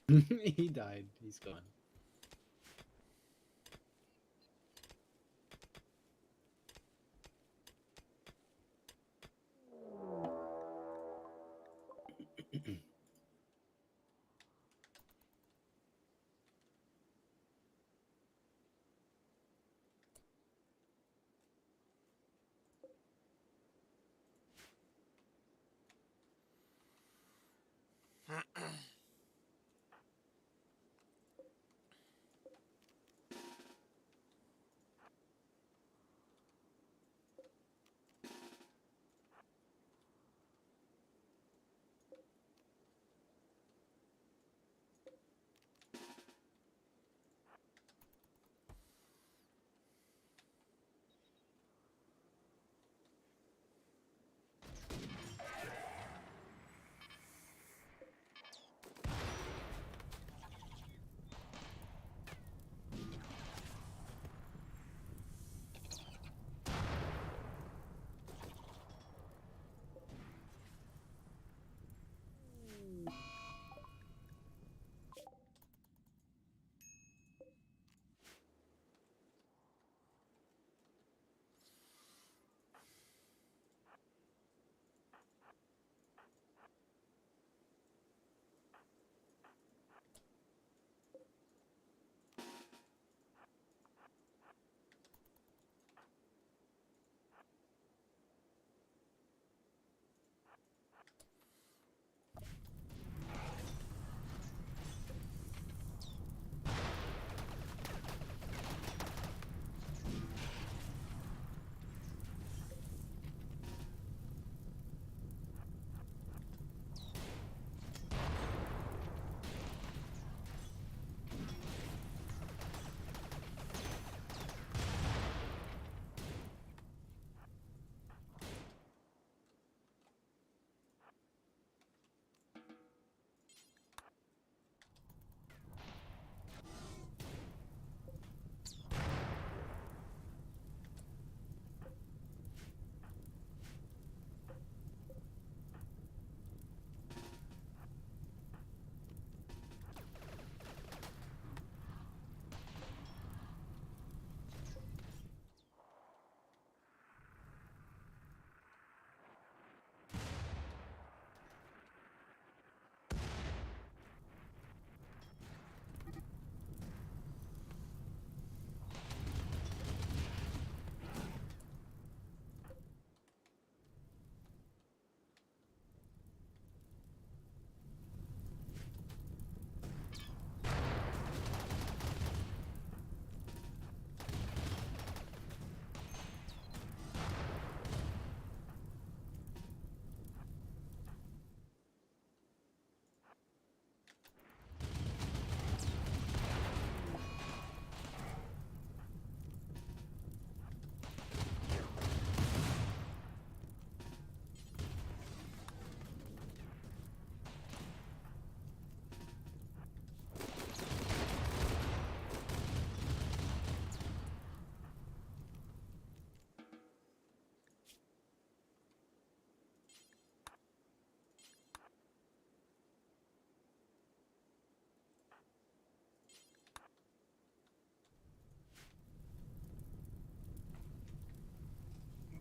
He died. He's gone.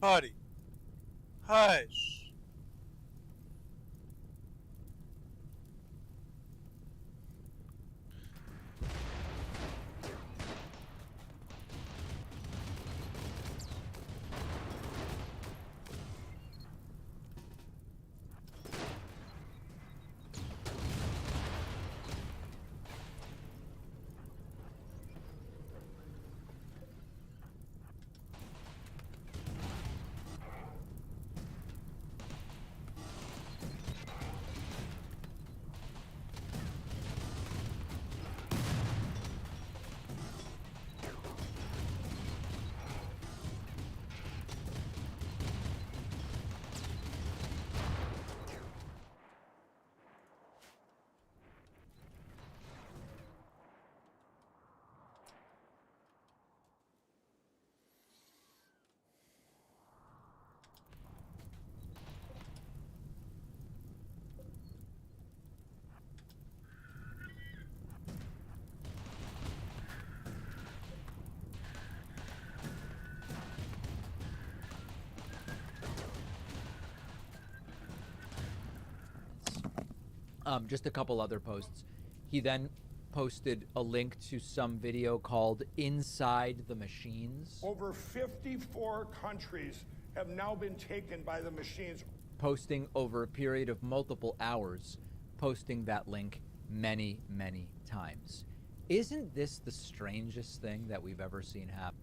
Buddy, hush. Just a couple other posts. He then posted a link to some video called Inside the Machines. Over 54 countries have now been taken by the machines. Posting over a period of multiple hours, posting that link many, many times. Isn't this the strangest thing that we've ever seen happen?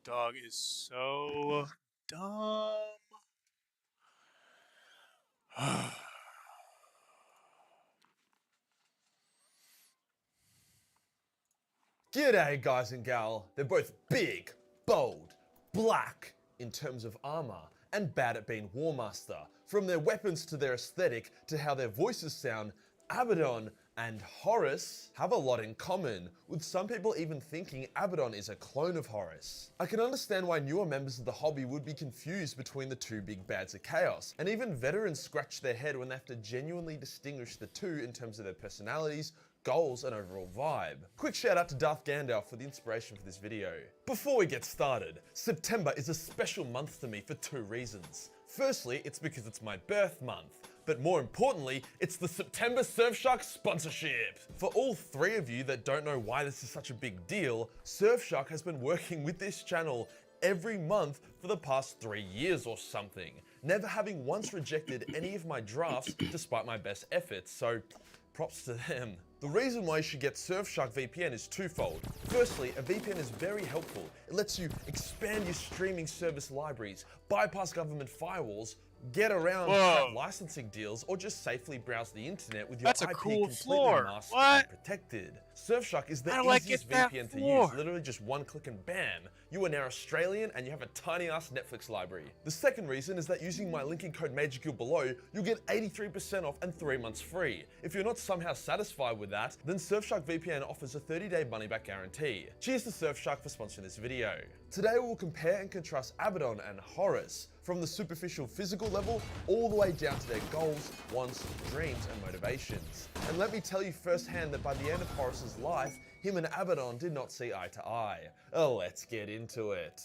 dog is so dumb. G'day guys and gal, they're both big, bold, black in terms of armor, and bad at being War Master. From their weapons to their aesthetic to how their voices sound, Abaddon and Horus have a lot in common, with some people even thinking Abaddon is a clone of Horus. I can understand why newer members of the hobby would be confused between the two big bads of chaos, and even veterans scratch their head when they have to genuinely distinguish the two in terms of their personalities, goals, and overall vibe. Quick shout out to Darth Gandalf for the inspiration for this video. Before we get started, September is a special month to me for two reasons. Firstly, it's because it's my birth month, but more importantly, it's the September Surfshark sponsorship. For all three of you that don't know why this is such a big deal, Surfshark has been working with this channel every month for the past 3 years or something, never having once rejected any of my drafts despite my best efforts, so props to them. The reason why you should get Surfshark VPN is twofold. Firstly, a VPN is very helpful. It lets you expand your streaming service libraries, bypass government firewalls, get around crap licensing deals, or just safely browse the internet with your That's a IP cool completely floor. masked What? and protected. Surfshark is the How do I easiest get that VPN to floor? use. Literally just one click and bam, you are now Australian and you have a tiny ass Netflix library. The second reason is that using my linking code MAJORKILL below, you'll get 83% off and 3 months free. If you're not somehow satisfied with that, then Surfshark VPN offers a 30-day money-back guarantee. Cheers to Surfshark for sponsoring this video. Today we'll compare and contrast Abaddon and Horus, from the superficial physical level all the way down to their goals, wants, dreams, and motivations. And let me tell you firsthand that by the end of Horus's life, him and Abaddon did not see eye to eye. Let's get into it.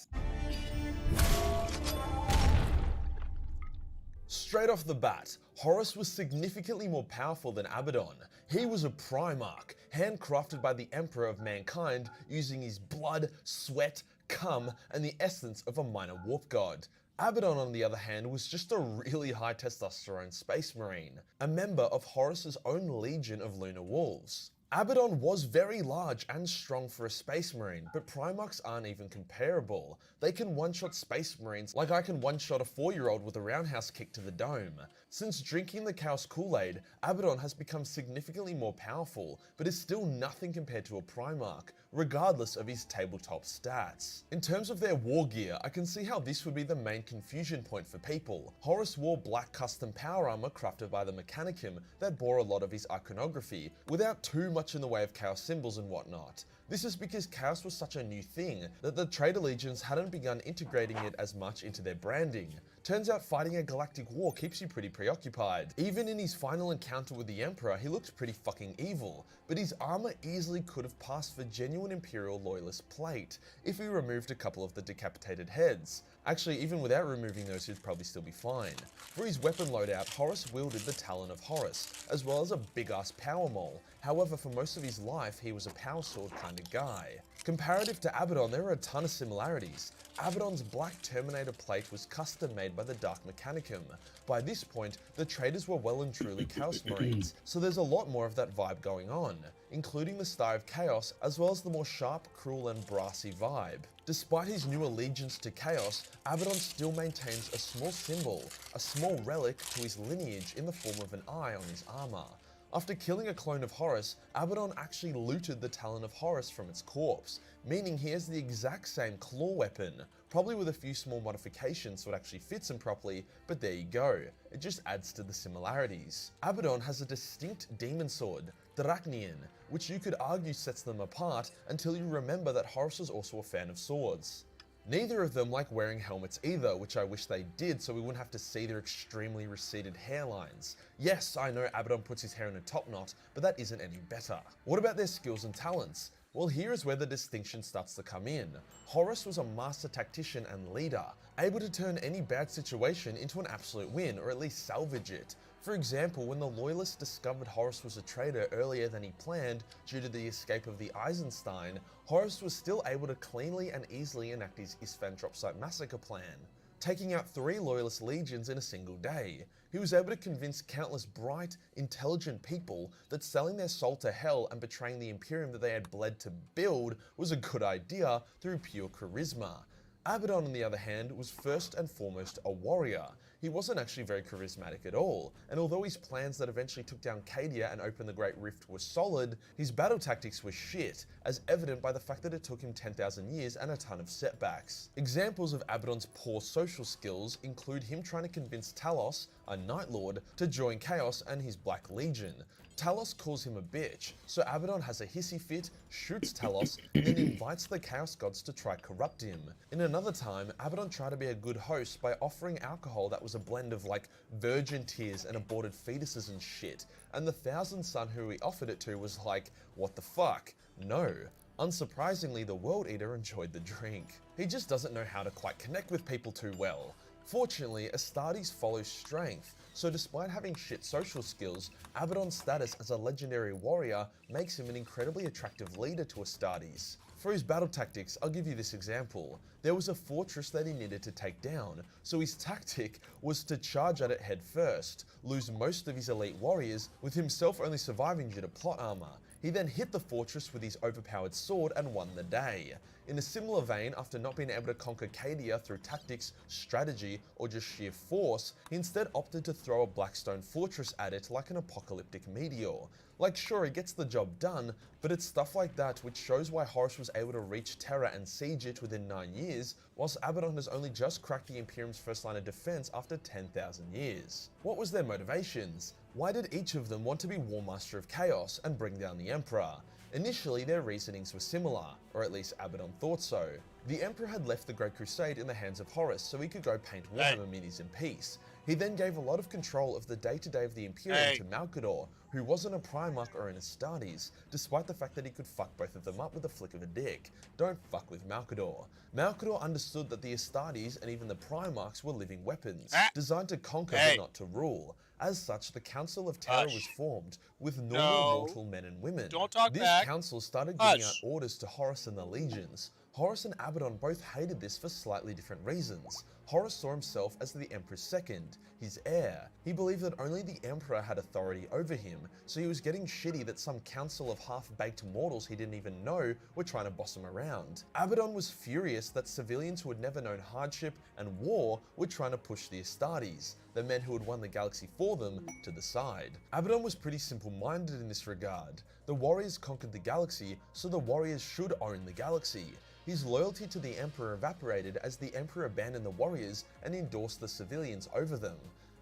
Straight off the bat, Horus was significantly more powerful than Abaddon. He was a Primarch, handcrafted by the Emperor of Mankind using his blood, sweat, cum, and the essence of a minor warp god. Abaddon, on the other hand, was just a really high testosterone space marine, a member of Horus's own legion of lunar wolves. Abaddon was very large and strong for a space marine, but Primarchs aren't even comparable. They can one-shot space marines like I can one-shot a 4-year-old with a roundhouse kick to the dome. Since drinking the Chaos Kool-Aid, Abaddon has become significantly more powerful, but is still nothing compared to a Primarch, regardless of his tabletop stats. In terms of their war gear, I can see how this would be the main confusion point for people. Horus wore black custom power armor crafted by the Mechanicum that bore a lot of his iconography, without too much in the way of Chaos symbols and whatnot. This is because Chaos was such a new thing that the trade allegiance hadn't begun integrating it as much into their branding. Turns out fighting a galactic war keeps you pretty preoccupied. Even in his final encounter with the Emperor, he looked pretty fucking evil, but his armor easily could have passed for genuine Imperial Loyalist plate if he removed a couple of the decapitated heads. Actually, even without removing those, he'd probably still be fine. For his weapon loadout, Horus wielded the Talon of Horus, as well as a big-ass power maul. However, for most of his life, he was a power sword kind of guy. Comparative to Abaddon, there are a ton of similarities. Abaddon's black Terminator plate was custom made by the Dark Mechanicum. By this point, the traders were well and truly Chaos Marines, so there's a lot more of that vibe going on, including the Star of Chaos, as well as the more sharp, cruel, and brassy vibe. Despite his new allegiance to Chaos, Abaddon still maintains a small symbol, a small relic to his lineage in the form of an eye on his armor. After killing a clone of Horus, Abaddon actually looted the Talon of Horus from its corpse, meaning he has the exact same claw weapon, probably with a few small modifications so it actually fits him properly, but there you go, it just adds to the similarities. Abaddon has a distinct demon sword, Draknian, which you could argue sets them apart until you remember that Horus was also a fan of swords. Neither of them like wearing helmets either, which I wish they did so we wouldn't have to see their extremely receded hairlines. Yes, I know Abaddon puts his hair in a top knot, but that isn't any better. What about their skills and talents? Well, here is where the distinction starts to come in. Horus was a master tactician and leader, able to turn any bad situation into an absolute win, or at least salvage it. For example, when the Loyalists discovered Horus was a traitor earlier than he planned due to the escape of the Eisenstein, Horus was still able to cleanly and easily enact his Isfahan drop site massacre plan, taking out 3 Loyalist legions in a single day. He was able to convince countless bright, intelligent people that selling their soul to hell and betraying the Imperium that they had bled to build was a good idea through pure charisma. Abaddon, on the other hand, was first and foremost a warrior. He wasn't actually very charismatic at all, and although his plans that eventually took down Cadia and opened the Great Rift were solid, his battle tactics were shit, as evident by the fact that it took him 10,000 years and a ton of setbacks. Examples of Abaddon's poor social skills include him trying to convince Talos, a Night Lord, to join Chaos and his Black Legion. Talos calls him a bitch, so Abaddon has a hissy fit, shoots Talos, and then invites the Chaos Gods to try corrupt him. In another time, Abaddon tried to be a good host by offering alcohol that was a blend of like virgin tears and aborted fetuses and shit, and the Thousand Son who he offered it to was like, what the fuck? No. Unsurprisingly, the World Eater enjoyed the drink. He just doesn't know how to quite connect with people too well. Fortunately, Astartes follows strength, so despite having shit social skills, Abaddon's status as a legendary warrior makes him an incredibly attractive leader to Astartes. For his battle tactics, I'll give you this example. There was a fortress that he needed to take down, so his tactic was to charge at it head first, lose most of his elite warriors, with himself only surviving due to plot armor. He then hit the fortress with his overpowered sword and won the day. In a similar vein, after not being able to conquer Cadia through tactics, strategy, or just sheer force, he instead opted to throw a Blackstone fortress at it like an apocalyptic meteor. Like, sure, he gets the job done, but it's stuff like that which shows why Horus was able to reach Terra and siege it within 9 years, whilst Abaddon has only just cracked the Imperium's first line of defense after 10,000 years. What was their motivations? Why did each of them want to be War Master of Chaos and bring down the Emperor? Initially, their reasonings were similar, or at least Abaddon thought so. The Emperor had left the Great Crusade in the hands of Horus so he could go paint Warhammer minis in peace. He then gave a lot of control of the day-to-day of the Imperium to Malkador, who wasn't a Primarch or an Astartes, despite the fact that he could fuck both of them up with a flick of a dick. Don't fuck with Malkador. Malkador understood that the Astartes and even the Primarchs were living weapons, designed to conquer but not to rule. As such, the Council of Terra was formed, with normal mortal men and women. This council started giving out orders to Horus and the legions. Horus and Abaddon both hated this for slightly different reasons. Horus saw himself as the Emperor's second, his heir. He believed that only the Emperor had authority over him, so he was getting shitty that some council of half-baked mortals he didn't even know were trying to boss him around. Abaddon was furious that civilians who had never known hardship and war were trying to push the Astartes, the men who had won the galaxy for them, to the side. Abaddon was pretty simple-minded in this regard. The warriors conquered the galaxy, so the warriors should own the galaxy. His loyalty to the Emperor evaporated as the Emperor abandoned the warriors and endorsed the civilians over them.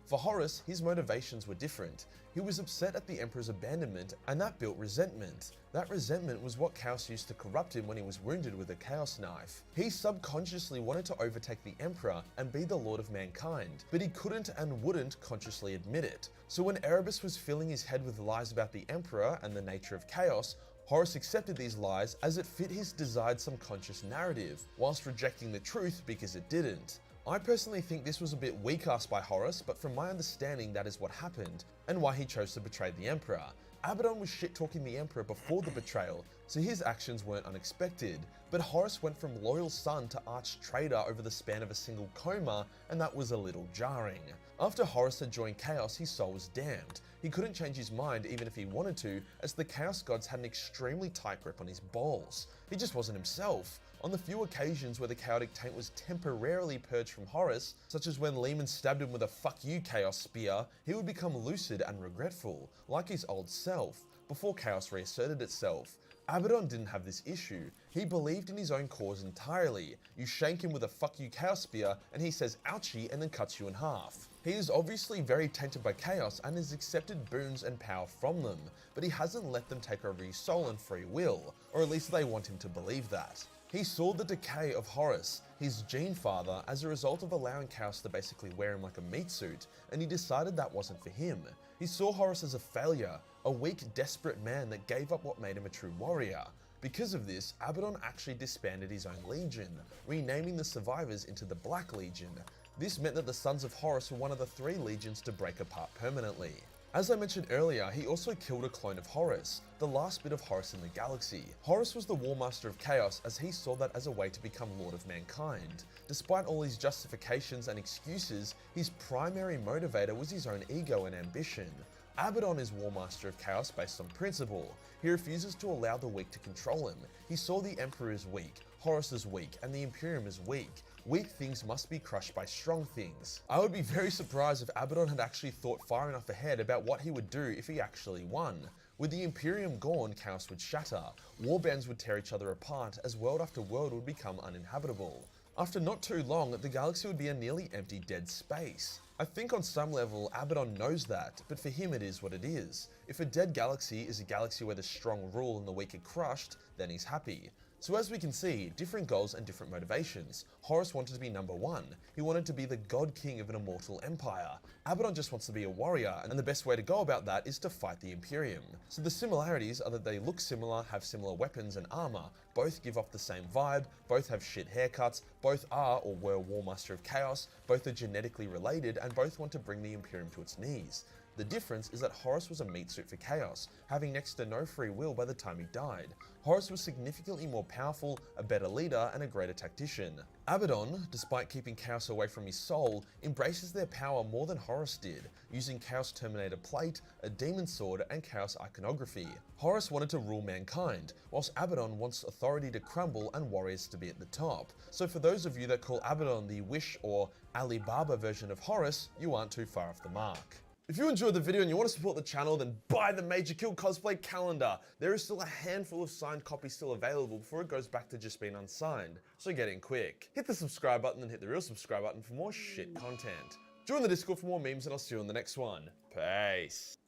For Horus, his motivations were different. He was upset at the Emperor's abandonment, and that built resentment. That resentment was what Chaos used to corrupt him when he was wounded with a Chaos Knife. He subconsciously wanted to overtake the Emperor and be the Lord of Mankind, but he couldn't and wouldn't consciously admit it. So when Erebus was filling his head with lies about the Emperor and the nature of chaos, Horus accepted these lies as it fit his desired subconscious narrative, whilst rejecting the truth because it didn't. I personally think this was a bit weak-assed by Horus, but from my understanding that is what happened, and why he chose to betray the Emperor. Abaddon was shit-talking the Emperor before the betrayal, so his actions weren't unexpected, but Horus went from loyal son to arch-traitor over the span of a single coma, and that was a little jarring. After Horus had joined Chaos, his soul was damned. He couldn't change his mind even if he wanted to, as the Chaos Gods had an extremely tight grip on his balls. He just wasn't himself. On the few occasions where the chaotic taint was temporarily purged from Horus, such as when Lehman stabbed him with a "fuck you Chaos spear," he would become lucid and regretful, like his old self, before Chaos reasserted itself. Abaddon didn't have this issue. He believed in his own cause entirely. You shank him with a "fuck you Chaos spear" and he says "ouchie" and then cuts you in half. He is obviously very tainted by Chaos and has accepted boons and power from them, but he hasn't let them take over his soul and free will, or at least they want him to believe that. He saw the decay of Horus, his gene father, as a result of allowing Chaos to basically wear him like a meat suit, and he decided that wasn't for him. He saw Horus as a failure, a weak, desperate man that gave up what made him a true warrior. Because of this, Abaddon actually disbanded his own legion, renaming the survivors into the Black Legion. This meant that the Sons of Horus were one of the 3 legions to break apart permanently. As I mentioned earlier, he also killed a clone of Horus, the last bit of Horus in the galaxy. Horus was the War Master of Chaos, as he saw that as a way to become Lord of Mankind. Despite all his justifications and excuses, his primary motivator was his own ego and ambition. Abaddon is War Master of Chaos based on principle. He refuses to allow the weak to control him. He saw the Emperor as weak, Horus as weak, and the Imperium as weak. Weak things must be crushed by strong things. I would be very surprised if Abaddon had actually thought far enough ahead about what he would do if he actually won. With the Imperium gone, chaos would shatter, warbands would tear each other apart as world after world would become uninhabitable. After not too long, the galaxy would be a nearly empty dead space. I think on some level, Abaddon knows that, but for him it is what it is. If a dead galaxy is a galaxy where the strong rule and the weak are crushed, then he's happy. So as we can see, different goals and different motivations. Horus wanted to be number one. He wanted to be the god king of an immortal empire. Abaddon just wants to be a warrior, and the best way to go about that is to fight the Imperium. So the similarities are that they look similar, have similar weapons and armor, both give off the same vibe, both have shit haircuts, both are or were War Master of Chaos, both are genetically related, and both want to bring the Imperium to its knees. The difference is that Horus was a meat suit for Chaos, having next to no free will by the time he died. Horus was significantly more powerful, a better leader, and a greater tactician. Abaddon, despite keeping Chaos away from his soul, embraces their power more than Horus did, using Chaos Terminator Plate, a demon sword, and Chaos iconography. Horus wanted to rule mankind, whilst Abaddon wants authority to crumble and warriors to be at the top. So for those of you that call Abaddon the Wish or Alibaba version of Horus, you aren't too far off the mark. If you enjoyed the video and you want to support the channel, then buy the Major Kill cosplay calendar. There is still a handful of signed copies still available before it goes back to just being unsigned, so get in quick. Hit the subscribe button and hit the real subscribe button for more shit content. Join the Discord for more memes and I'll see you on the next one. Peace.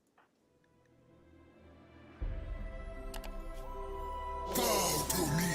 Bow to me.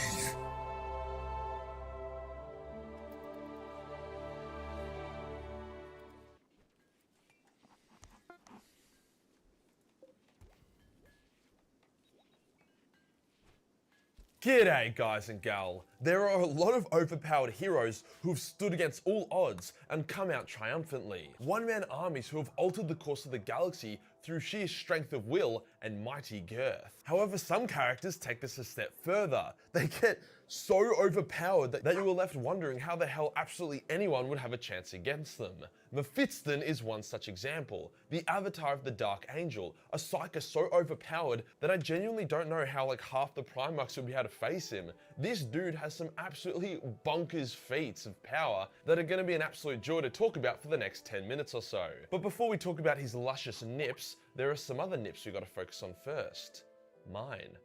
G'day guys and gal. There are a lot of overpowered heroes who have stood against all odds and come out triumphantly. One-man armies who have altered the course of the galaxy through sheer strength of will and mighty girth. However, some characters take this a step further. They get so overpowered that you are left wondering how the hell absolutely anyone would have a chance against them. Mephiston is one such example, the avatar of the Dark Angel, a psyker so overpowered that I genuinely don't know how like half the Primarchs would be able to face him. This dude has some absolutely bonkers feats of power that are going to be an absolute joy to talk about for the next 10 minutes or so. But before we talk about his luscious nips, there are some other nips we got to focus on first. Mine.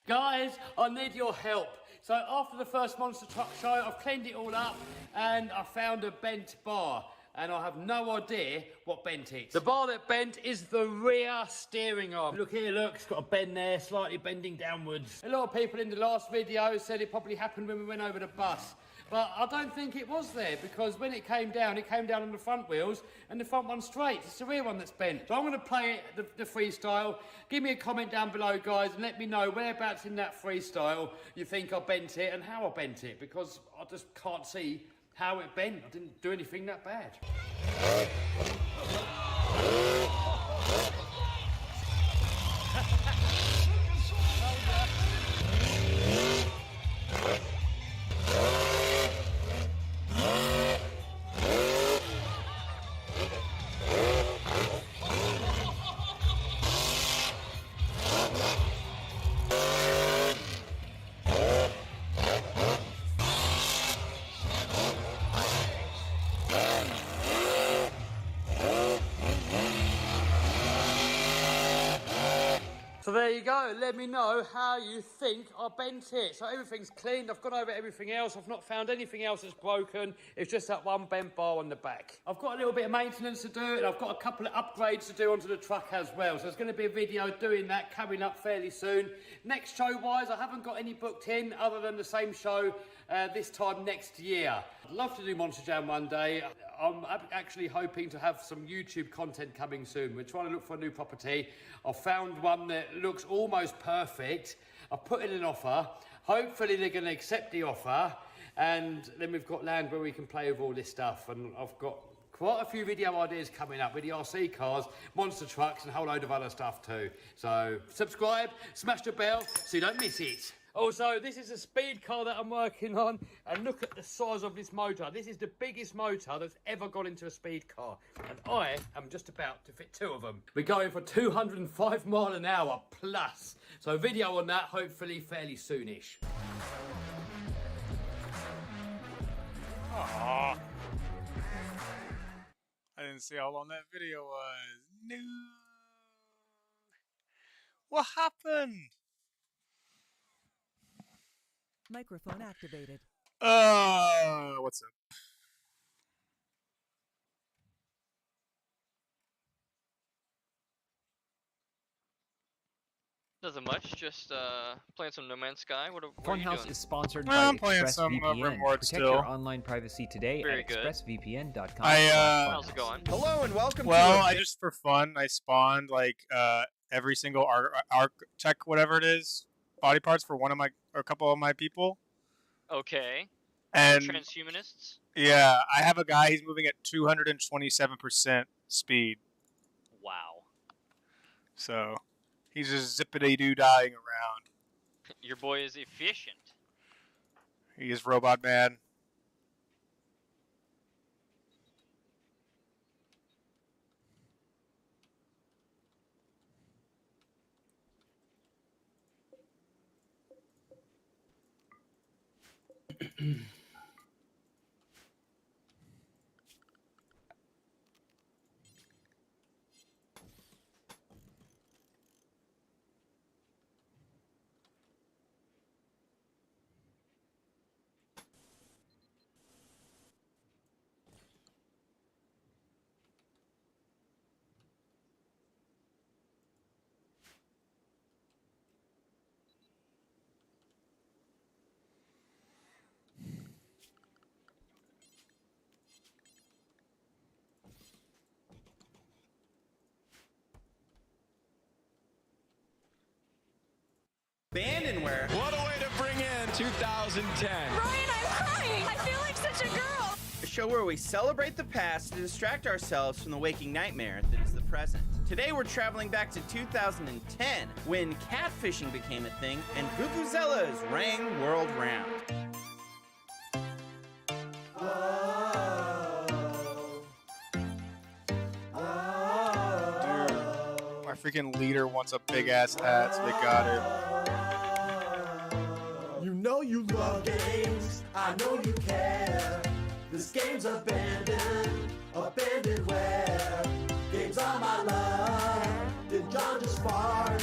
Guys, I need your help. So after the first Monster Truck show, I've cleaned it all up and I found a bent bar. And I have no idea what bent it. The bar that bent is the rear steering arm. Look here, look, it's got a bend there, slightly bending downwards. A lot of people in the last video said it probably happened when we went over the bus. But I don't think it was there, because when it came down on the front wheels, and the front one's straight. It's the rear one that's bent. So I'm going to play it, the freestyle. Give me a comment down below, guys, and let me know whereabouts in that freestyle you think I bent it and how I bent it, because I just can't see how it bent. I didn't do anything that bad. So there you go, let me know how you think I bent it. So everything's cleaned, I've gone over everything else, I've not found anything else that's broken, it's just that one bent bar on the back. I've got a little bit of maintenance to do, and I've got a couple of upgrades to do onto the truck as well, so there's going to be a video doing that coming up fairly soon. Next show-wise, I haven't got any booked in other than the same show this time next year. I'd love to do Monster Jam one day. I'm actually hoping to have some YouTube content coming soon. We're trying to look for a new property. I found one that looks almost perfect. I put in an offer. Hopefully they're going to accept the offer. And then we've got land where we can play with all this stuff. And I've got quite a few video ideas coming up with the RC cars, monster trucks, and a whole load of other stuff too. So subscribe, smash the bell so you don't miss it. Also, this is a speed car that I'm working on, and look at the size of this motor. This is the biggest motor that's ever gone into a speed car, and I am just about to fit two of them. We're going for 205 miles an hour plus, so video on that hopefully fairly soonish. didn't see how long that video was. No. What happened? Microphone activated. What's up? Nothing much, just playing some No Man's Sky. What are you Funhouse doing? is sponsored Well, by I'm playing some, ExpressVPN. Rimworld Protect still. your online privacy today Very at good. expressvpn.com. How's it going? Hello and welcome Well, to I just for fun, I spawned like every single arc check, whatever it is, body parts for one of my or a couple of my people. Okay. And Transhumanists? yeah, I have a guy. He's moving at 227% speed. Wow. So he's just zippity-doo-dying around. Your boy is efficient. He is robot man. Abandonware. What a way to bring in 2010. Ryan, I'm crying. I feel like such a girl. A show where we celebrate the past to distract ourselves from the waking nightmare that is the present. Today we're traveling back to 2010 when catfishing became a thing and vuvuzelas rang world round. My freaking leader wants a big ass hat, so they got it. You know you love games, I know you care. This game's abandoned, abandonware. Games are my love, did John just fart?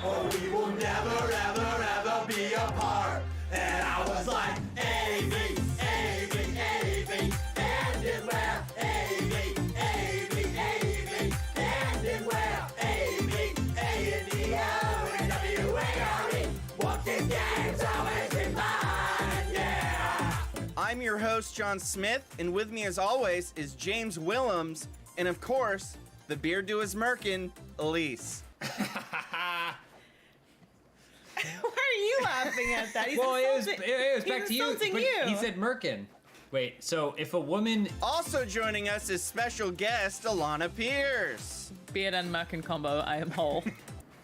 Oh, we will never, ever, ever be apart. And I was like, A-B, A-B, A-B, abandonware. A-B, A-B, A-B, abandonware. A-B, A-N-D-O-W-A-R-E. What these games always remind, yeah. I'm your host, John Smith, and with me as always is James Willems, and of course, the beard to his merkin, Elise. Why are you laughing at that? Well, it was back to you. But he said Merkin. Wait, so if a woman... Also joining us is special guest Alana Pierce. Beard and merkin combo, I am whole.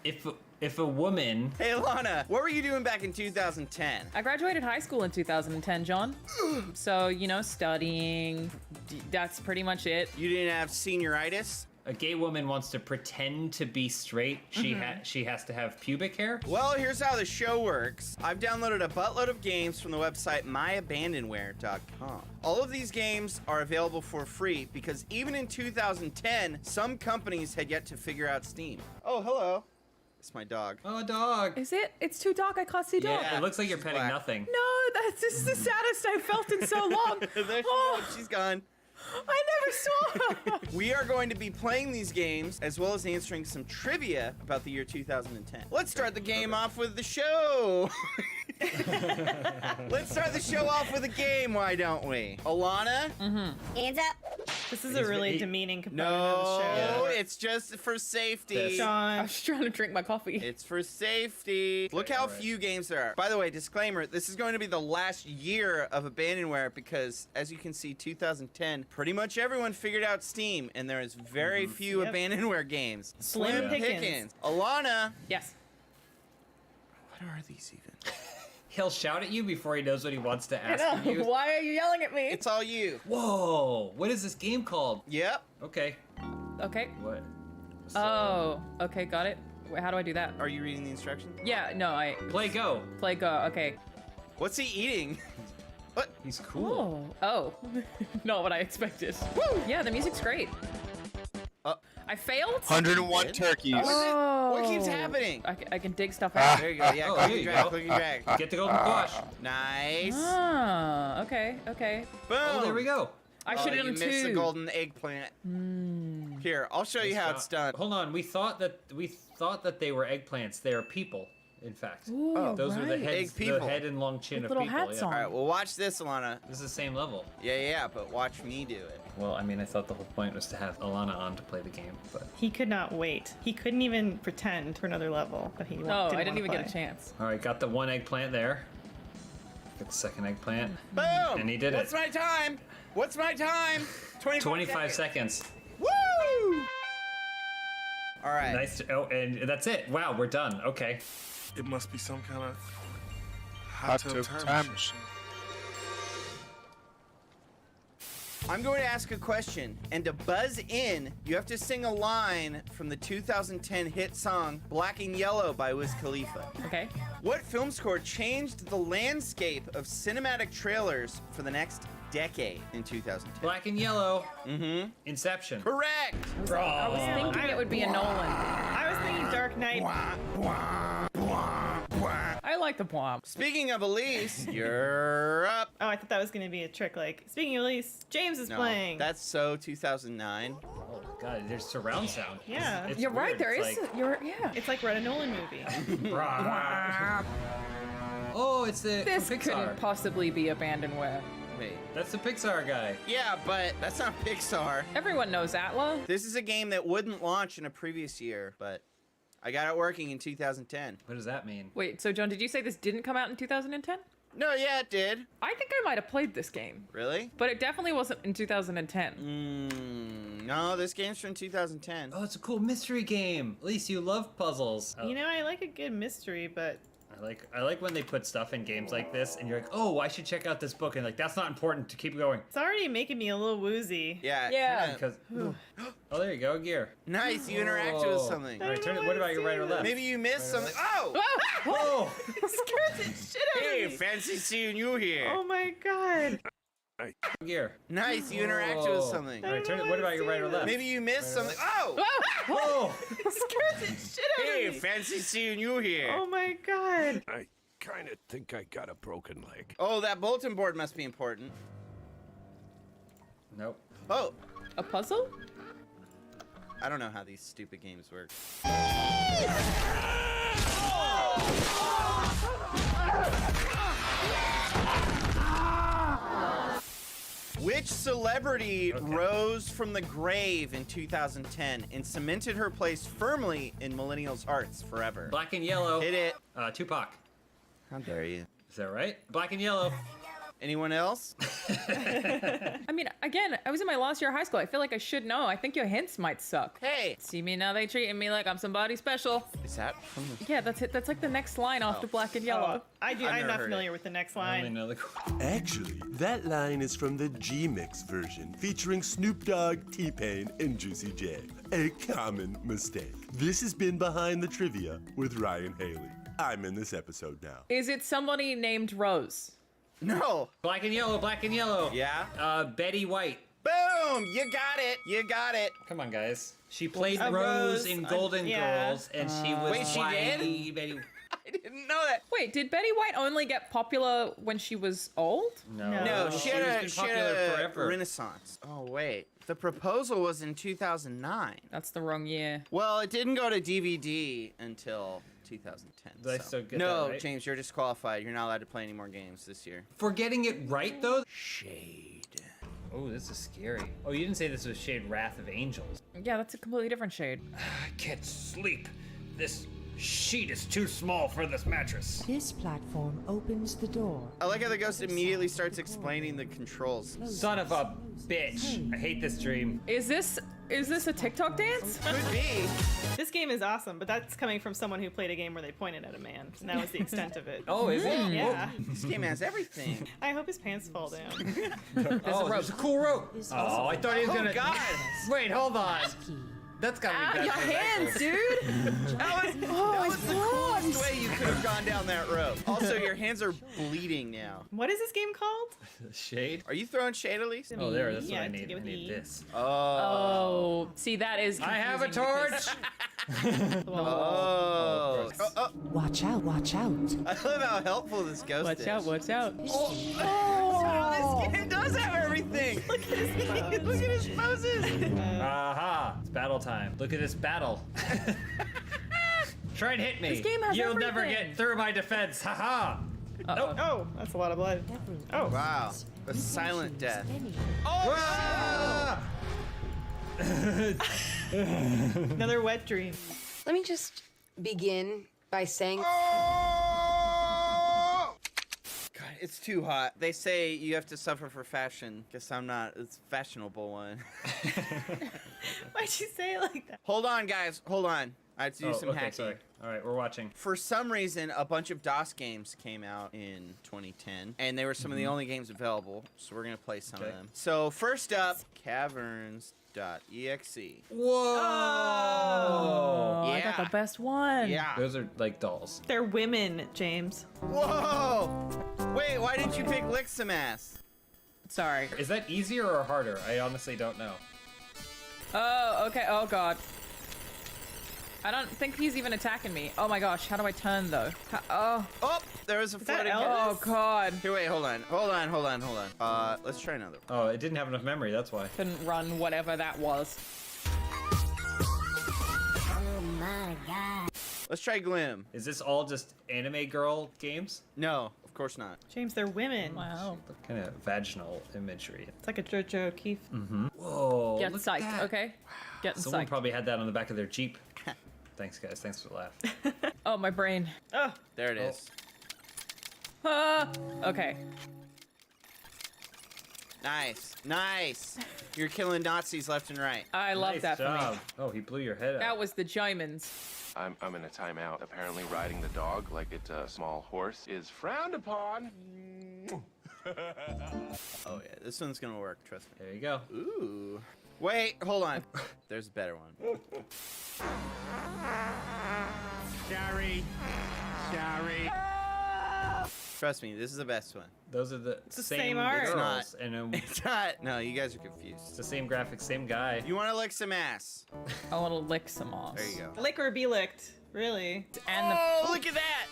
If a woman... Hey Alana, what were you doing back in 2010? I graduated high school in 2010, John. So, you know, studying, that's pretty much it. You didn't have senioritis? A gay woman wants to pretend to be straight. She has to have pubic hair. Well, here's how the show works. I've downloaded a buttload of games from the website myabandonware.com. All of these games are available for free because even in 2010, some companies had yet to figure out Steam. Oh, hello. It's my dog. Oh, a dog. Is it? It's too dark. I can't see dog. Yeah, it looks like you're petting black. nothing. No, this is the saddest I've felt in so long. There she Oh, goes. She's gone. I never saw her. We are going to be playing these games as well as answering some trivia about the year 2010. Let's start the game off with the show. Let's start the show off with a game, why don't we? Alana? Hands up. This is a really demeaning component No, of the show. it's just for safety. John, I was trying to drink my coffee. It's for safety. Look how few games there are. By the way, disclaimer, this is going to be the last year of Abandonware because, as you can see, 2010, pretty much everyone figured out Steam, and there is very few Abandonware games. Slim pickings. Alana. Yes. What are these even? He'll shout at you before he knows what he wants to I ask know. you. Why are you yelling at me? It's all you. Whoa, what is this game called? Yep. Okay. Okay. What? Oh, okay, got it. Wait, how do I do that? Are you reading the instructions? Yeah, no, Play go. Play go, okay. What's he eating? What? He's cool. Oh, not what I expected. Woo! Yeah, the music's great. I failed? 101 turkeys. What keeps happening? I can dig stuff out. There you go. Yeah, click and drag, click and drag. Get the golden squash. Nice. Ah, okay. Boom. Oh, there we go. I should have you done missed the two. golden eggplant. Here, I'll show you how it's done. Hold on. We thought that they were eggplants. They are people, in fact. Ooh, Those are the right. heads, Egg people. the head and long chin With of little people. hats Yeah. on. All right, well, watch this, Alana. This is the same level. Yeah, but watch me do it. Well, I mean, I thought the whole point was to have Alana on to play the game, but. He could not wait. He couldn't even pretend for another level, but he No, didn't I didn't even wanna get a play. chance. All right, got the one eggplant there. Got the second eggplant. Boom! And he did What's my time? What's my time? 25 seconds. Woo! All right. Nice. Oh, and that's it. Wow, we're done. Okay. It must be some kind of Hot tub time machine. I'm going to ask a question, and to buzz in, you have to sing a line from the 2010 hit song Black and Yellow by Wiz Khalifa. Okay. What film score changed the landscape of cinematic trailers for the next decade in 2010? Black and Yellow. Mm-hmm. Inception. Correct! I was thinking it would be a Nolan. I was thinking Dark Knight. I like the bomb. Speaking of Elise, you're up. Oh, I thought that was going to be a trick. Like, speaking of Elise, James is No, playing. that's so 2009. Oh God, there's surround sound. Yeah. It's You're right. weird. There It's is. like- Yeah. It's like Red Nolan movie. Oh, it's the This from Pixar. couldn't possibly be Abandonware. Wait. That's the Pixar guy. Yeah, but that's not Pixar. Everyone knows Atla. This is a game that wouldn't launch in a previous year, but I got it working in 2010. What does that mean? Wait, so John, did you say this didn't come out in 2010? No, yeah, it did. I think I might have played this game, Really? but it definitely wasn't in 2010. No, this game's from 2010. Oh, it's a cool mystery game. At least you love puzzles. You know, I like a good mystery, but I like when they put stuff in games like this, and you're like, oh, I should check out this book, and like that's not important to keep going. it's already making me a little woozy. Yeah. Yeah. kinda- Because oh, there you go, gear. Nice, you interacted with something. All right, turn it. What about your right or left? Maybe you missed something. Oh! Oh, Scared the shit out Hey, of me. fancy seeing you here. Oh my god. gear. Nice, you interacted with Whoa. something. All right, turn it. What about your right or left? Maybe you missed something. Oh! Oh, Scared the shit out Hey, of me. fancy seeing you here. Oh my god. I kind of think I got a broken leg. Oh, that bulletin board must be important. nope. Oh, A puzzle? I don't know how these stupid games work. Which celebrity rose from the grave in 2010 and cemented her place firmly in millennials' hearts forever? Black and yellow. Hit it. Tupac. How dare you? Is that right? Black and yellow. Anyone else? I mean, again, I was in my last year of high school. I feel like I should know. I think your hints might suck. Hey! See me now, they treating me like I'm somebody special. Is that from the... Yeah, that's it. That's like the next line off the Black and Yellow. I'm never not heard familiar with the next I only line. know the. Actually, that line is from the G-Mix version featuring Snoop Dogg, T-Pain, and Juicy J. A common mistake. This has been Behind the Trivia with Ryan Haley. I'm in this episode now. Is it somebody named Rose? No. Black and yellow. Black and yellow. Yeah? Betty White. Boom! You got it. You got it. Come on, guys. She played A Rose Rose, in Golden yeah. Girls, and she was Wait, she did? whitey Betty. I didn't know that. Wait, did Betty White only get popular when she was old? No, she had been a popular forever. renaissance. Oh, wait. The Proposal was in 2009. That's the wrong year. Well, it didn't go to DVD until 2010. Did I still get no, that right? James, you're disqualified. You're not allowed to play any more games this year. For getting it right, though? Shade. Oh, this is scary. Oh, you didn't say this was Shade Wrath of Angels. Yeah, that's a completely different shade. I can't sleep. This sheet is too small for this mattress. This platform opens the door. I like how the ghost immediately starts explaining the controls. Son of a bitch. I hate this dream. Is this a TikTok dance? Could be. This game is awesome, but that's coming from someone who played a game where they pointed at a man. And that was the extent of it. Oh, is it? Yeah. This game has everything. I hope his pants fall down. Oh, there's a cool rope. Oh, I thought he was Oh, gonna. God. Wait, hold on. That's gotta Ow, be bad your for his hands, ankles. dude. That was the coolest way you could have gone down that road. Also, your hands are bleeding now. What is this game called? Shade? Are you throwing shade at least? Oh, there. That's Yeah, what I to need. go I with need E. this. Oh, see, that is. I have a confusing torch! Oh. Watch out, watch out. I love how helpful this ghost Watch is. out, watch out. Oh, this game does have everything. Look at his poses. Aha! It's battle time. Look at this battle. Try and hit me. This game has You'll never everything. get through my defense. Haha! Nope. Oh, that's a lot of blood. Oh. Wow. A silent death. Ah! Another wet dream. Let me just begin by saying. God, it's too hot. They say you have to suffer for fashion. Guess I'm not. It's a fashionable one. Why'd you say it like that? Hold on, guys. Hold on. I have to do some okay, hacking. sorry. All right, we're watching. For some reason, a bunch of DOS games came out in 2010, and they were some of the only games available, so we're going to play some of them. So first up, caverns.exe. Whoa! Oh, I got the best one. Yeah. Those are like dolls. They're women, James. Whoa! Wait, why didn't you pick Lick Some Ass? Sorry. Is that easier or harder? I honestly don't know. Oh, okay. Oh, God. I don't think he's even attacking me. Oh, my gosh. How do I turn, though? Oh, there was a floating. Oh, God. Here, wait, hold on. Let's try another one. Oh, it didn't have enough memory, that's why. Couldn't run whatever that was. Oh, my God. Let's try Glim. Is this all just anime girl games? No, of course not. James, they're women. Wow. Kind of vaginal imagery. It's like a JoJo O'Keefe. Mm-hmm. Whoa. Get look psyched, at that. okay? Getting Someone psyched. probably had that on the back of their Jeep. Thanks, guys. Thanks for the laugh. Oh, my brain. Oh. There it is. Okay. Nice. Nice. You're killing Nazis left and right. I love Nice that for job. me. Oh, he blew your head out. That was the Germans. I'm in a timeout. Apparently riding the dog like it's a small horse is frowned upon. Oh, yeah. This one's going to work. Trust me. There you go. Ooh. Wait, hold on. There's a better one. Sorry. Trust me, this is the best one. Those are the same art. It's not. girls. And It's not. No, you guys are confused. it's the same graphics, same guy. You want to lick some ass? I want to lick some ass. There you go. Lick or be licked. Really. And the. Oh, look at that!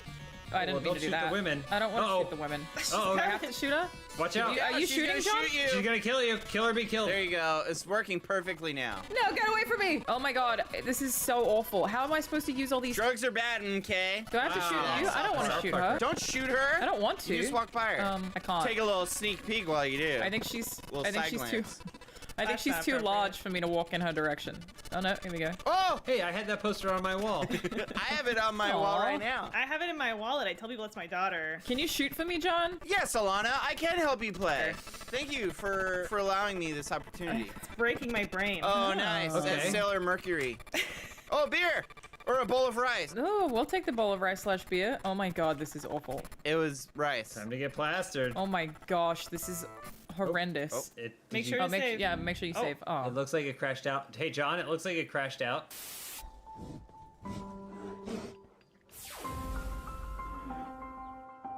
Oh, I didn't mean don't to do shoot that. the women. I don't want to Uh-oh. shoot the women. Uh-oh. Do I have to shoot her? Watch out. Are you she's shooting, gonna John? shoot you. She's gonna kill you. Kill her, be killed. There you go. It's working perfectly now. No, get away from me! Oh my God, this is so awful. How am I supposed to use all these? Drugs are bad, MK. Do I have to shoot you? I don't want to shoot her. Don't shoot her. I don't want to. You just walk by her. I can't. Take a little sneak peek while you do. I think she's. Little I think side she's glance. too. I think That's she's not too appropriate. large for me to walk in her direction. Oh no, here we go. Oh! Hey, I had that poster on my wall. I have it on my wall Aw. right now. I have it in my wallet. I tell people it's my daughter. Can you shoot for me, John? Yes, Alana, I can help you play. Thank you for allowing me this opportunity. It's breaking my brain. Oh, nice. Okay. That's Sailor Mercury. Oh, beer! Or a bowl of rice. Oh, we'll take the bowl of rice / beer. Oh my God, this is awful. It was rice. Time to get plastered. Oh my gosh, this is horrendous. Make sure Oh, to save. yeah, make sure you save. Oh. It looks like it crashed out. Hey, John, it looks like it crashed out.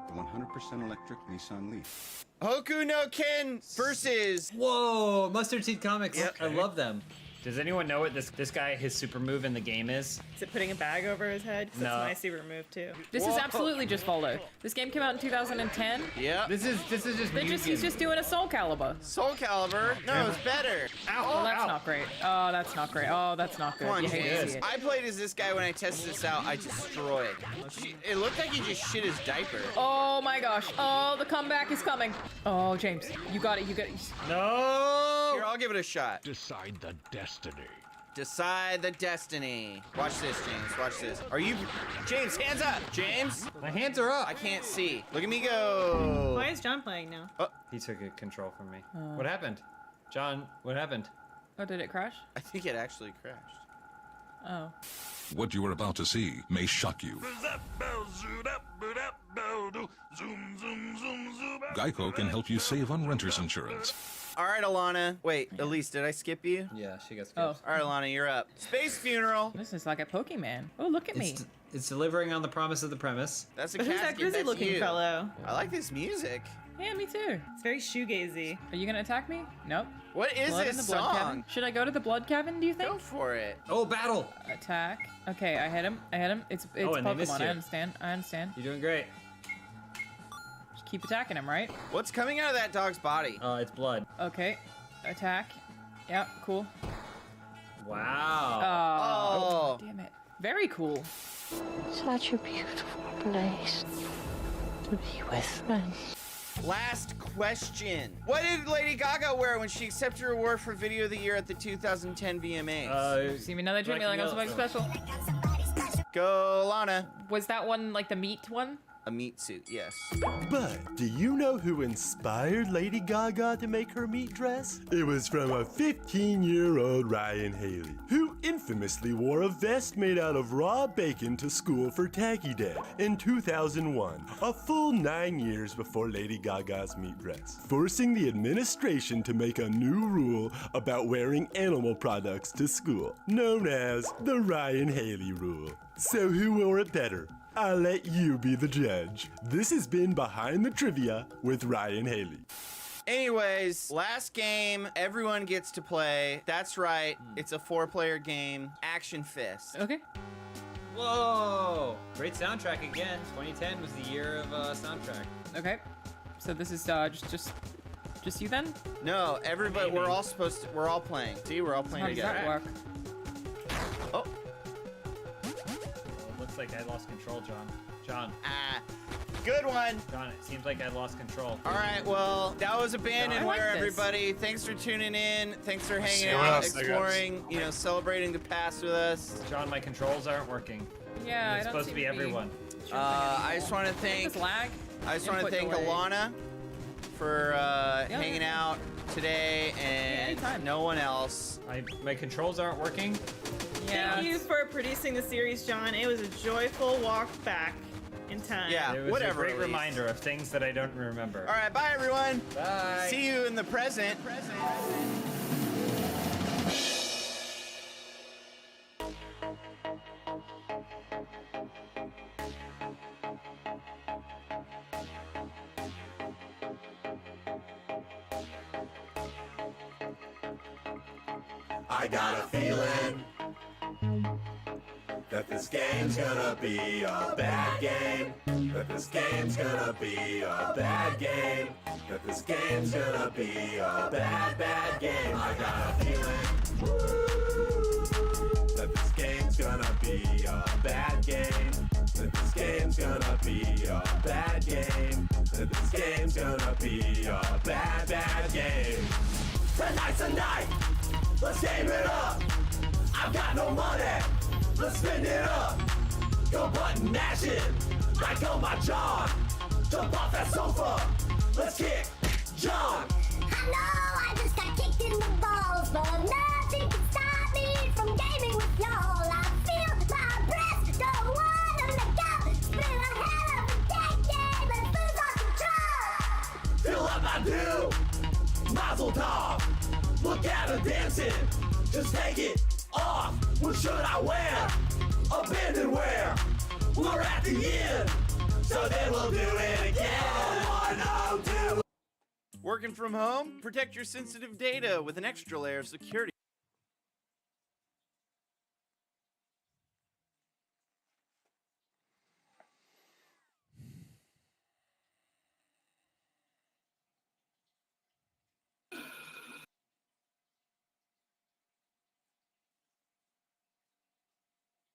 The 100% electric Nissan Leaf. Hoku no Ken versus. Whoa, Mustard Seed Comics. Yep. I love them. Does anyone know what this guy, his super move in the game is? Is it putting a bag over his head? 'Cause No. That's my super move too. This is absolutely just Voldo. This game came out in 2010. Yeah. This is just He's just doing a Soul Calibur. Soul Calibur? No, it's better. Oh, that's not great. Oh, that's not great. Oh, that's not good. Come on, You hate to James. see it. I played as this guy when I tested this out. I destroyed. It looked like he just shit his diaper. Oh my gosh. Oh, the comeback is coming. Oh, James, you got it. You got it. No! Here, I'll give it a shot. Decide the destiny. Decide the destiny. Watch this, James. Watch this. Are you... James, hands up! James! My hands are up. I can't see. Look at me go. Why is John playing now? He took control from me. What happened? John, what happened? Oh, did it crash? I think it actually crashed. Oh. What you are about to see may shock you. Geico can help you save on renter's insurance. All right, Alana. Wait, Elise, did I skip you? Yeah, she got skipped. Oh. All right, Alana, you're up. Space funeral. This is like a Pokemon. Oh, look at me. It's delivering on the promise of the premise. That's a Who's that casket. grizzly That's looking you. fellow? I like this music. Yeah, me too. It's very shoegazy. Are you gonna attack me? Nope. What is Blood in this the blood song? cabin? Should I go to the blood cabin, do you think? Go for it. Oh, battle! Attack. Okay, I hit him. It's Oh, and they missed Pokemon. you. I understand. You're doing great. Just keep attacking him, right? What's coming out of that dog's body? It's blood. Okay. Attack. Yeah, cool. Wow. Oh. Damn it. Very cool. Such a beautiful place to be with friends. Last question. What did Lady Gaga wear when she accepted her award for Video of the Year at the 2010 VMAs? See me now, they treat me like I'm somebody special. Go, Lana. Was that one like the meat one? A meat suit, yes. But do you know who inspired Lady Gaga to make her meat dress? It was from a 15-year-old Ryan Haley, who infamously wore a vest made out of raw bacon to school for Tacky Day in 2001, a full 9 years before Lady Gaga's meat dress, forcing the administration to make a new rule about wearing animal products to school, known as the Ryan Haley Rule. So who wore it better? I'll let you be the judge. This has been Behind the Trivia with Ryan Haley. Anyways, last game, everyone gets to play. That's right, it's a 4-player game. Action Fist. Okay. Whoa! Great soundtrack again. 2010 was the year of soundtrack. Okay. So this is just you then? No, everybody, we're all playing. See, we're all playing How does together. that work? Oh. Looks like I lost control, John. Good one. John, it seems like I lost control. All right, well, that was Abandonware, I like this. everybody. Thanks for tuning in. Thanks for hanging See what out, else I got. exploring, celebrating the past with us. John, my controls aren't working. Yeah, It's I don't supposed to be everyone. I just want to thank This lag. I just want to Input thank delay. Alana for hanging out today, and anytime. no one else. My controls aren't working. Yeah. Thank you for producing the series, John. It was a joyful walk back in time. Yeah, It was whatever. a great Elise. reminder of things that I don't remember. All right, bye everyone. Bye. See you in the present. I got a feeling that this game's gonna be a bad game. That this game's gonna be a bad game. That this game's gonna be a bad, bad game. I got a feeling that this game's gonna be a bad game. That this game's gonna be a bad game. That this game's gonna be a bad, bad game. Tonight's the night. Let's game it up. I've got no money. Let's spend it up. Go button mash it. Like on my John. Jump off that sofa. Let's kick John. I know I just got kicked in the balls, but nothing can stop me from gaming with y'all. I feel my breath, don't wanna let go. It's been a hell of a decade, but lose all control. Fill up my do. Mazel tov. Look at her dancing. Just take it off. What should I wear? Abandonware. We're at the end. So then we'll do it again. 102. Working from home? Protect your sensitive data with an extra layer of security.